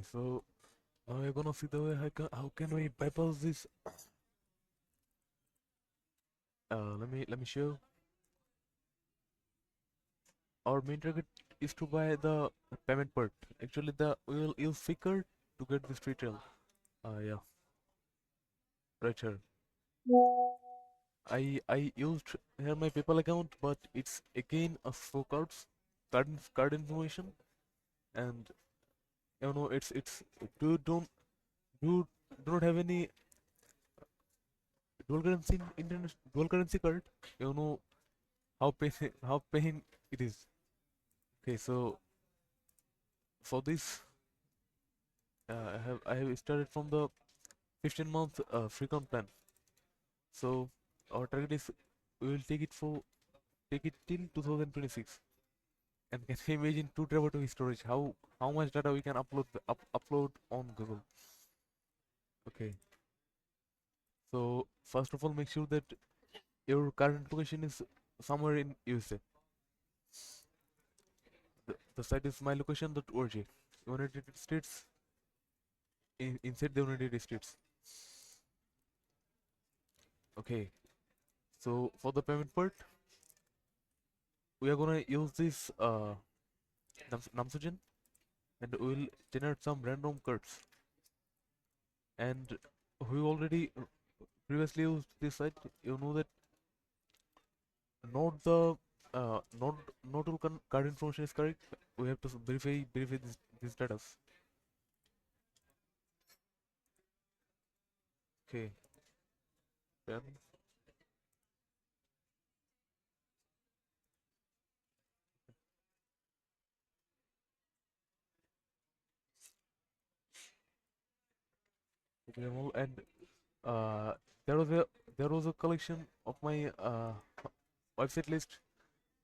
So now we're gonna see the way how can we bypass this. Let me show. Our main target is to buy the payment part. Actually, the we will use Ficker to get this retail. Yeah, right here. I used here my PayPal account, but it's again a for card information, and it's do don't do do not have any dual currency card. You know how pain how pain it is. Okay, so for this, I have started from the 15-month free count plan. So our target is we will take it till 2026. And can you imagine 2 terabyte of storage? How much data we can upload on Google? Okay, so first of all, make sure that your current location is somewhere in USA. The site is mylocation.org. United States, inside the United States. Okay, so for the payment part, we are gonna use this Namsogen, and we will generate some random cards. And we already previously used this site. You know that not the not not all card information is correct. We have to verify this status. Okay, then and uh, there was a collection of my website list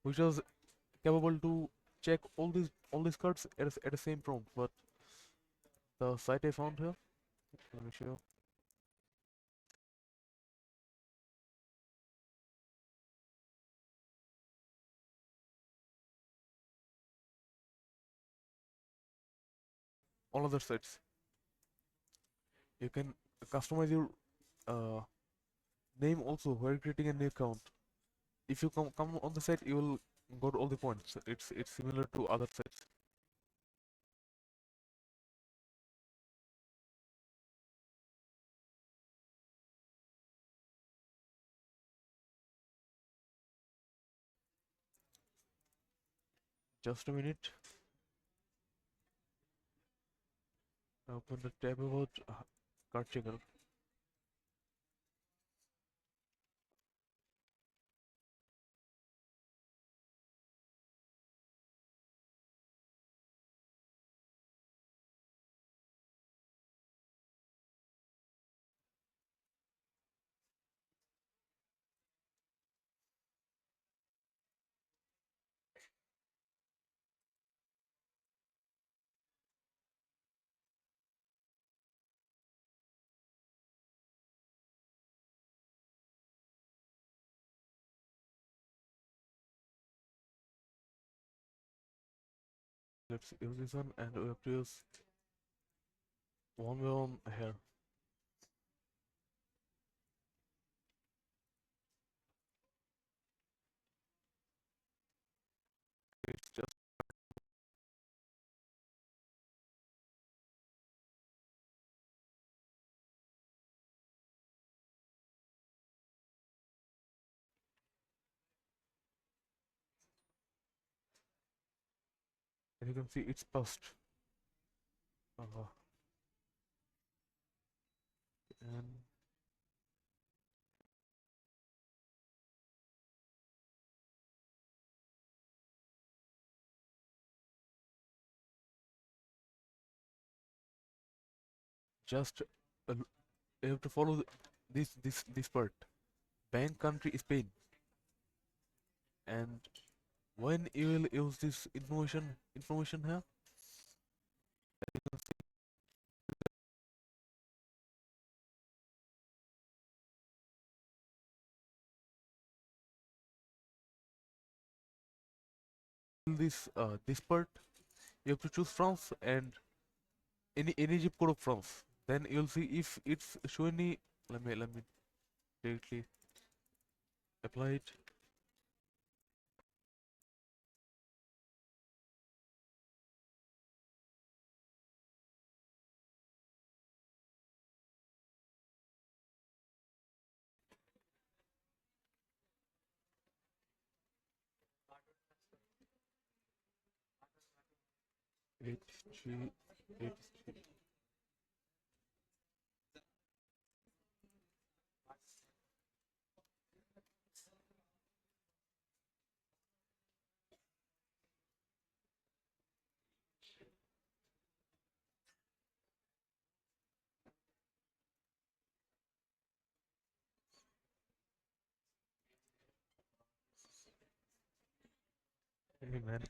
which was capable to check all these cards at the same prompt. But the site I found here, let me show you. All other sites. You can customize your uh, name also while creating a new account. If you come on the site, you will got all the points. It's similar to other sites. Just a minute. I open the tab about card checker. Let's use this one, and we have to use one way on here. It's as you can see, it's passed. Uh, and just you have to follow this part. Bank country is Spain, and when you will use this information here, you can see this part. You have to choose France, and any zip code of France. Then you'll see if it's show any. Let me directly apply it. HG 83. Hey man.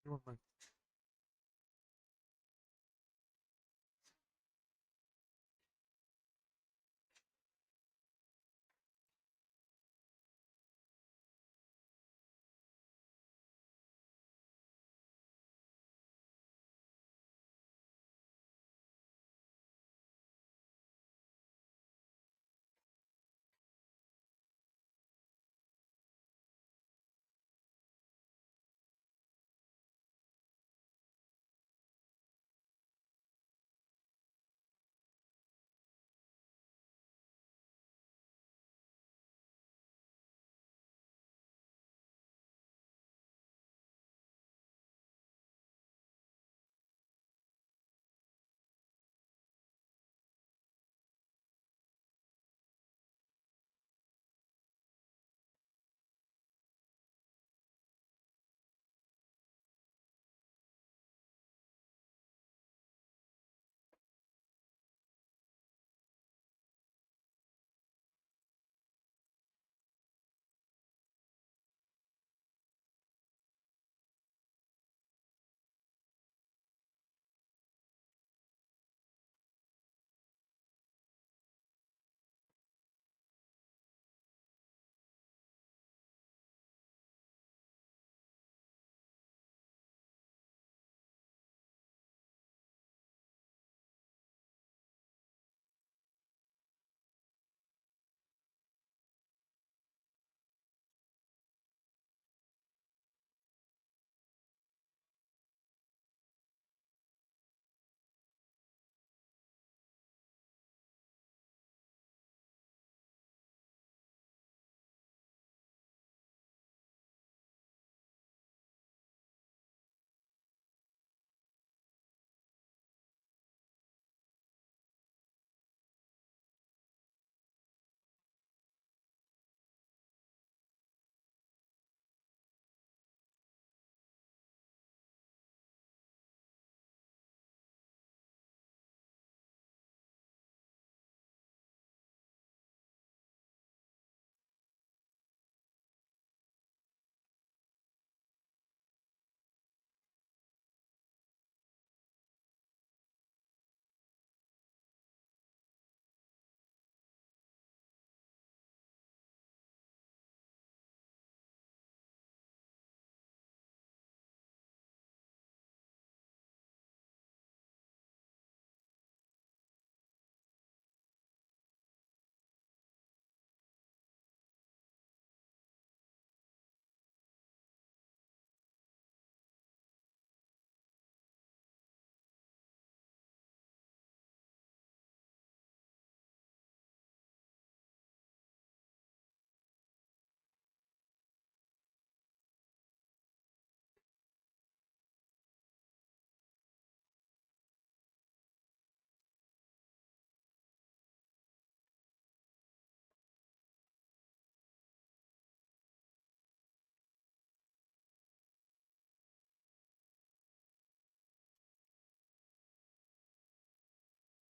Don't mind.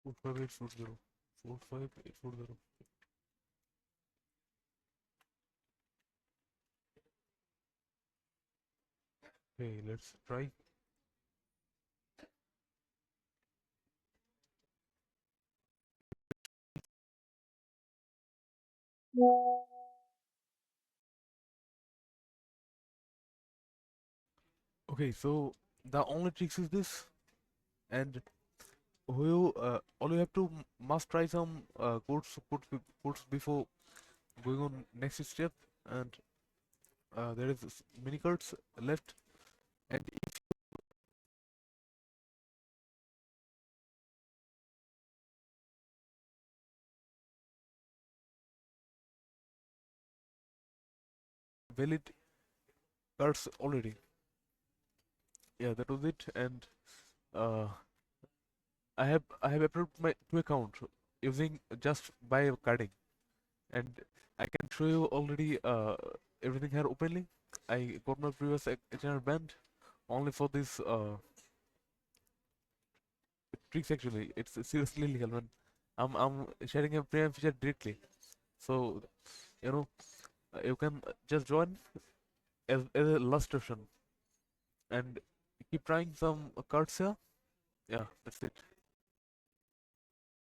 Four five eight four zero. 45840. Okay, let's try. Okay, so the only tricks is this, and all you have to must try some codes before going on next step, and there is mini cards left, and valid cards already. Yeah, that was it, and uh, I have approved my two account using just by carding, and I can show you already everything here openly. I got my previous channel banned only for this tricks. Actually, it's seriously illegal, man. I'm sharing a premium feature directly, so you know you can just join as a last option, and keep trying some cards here. Yeah, that's it.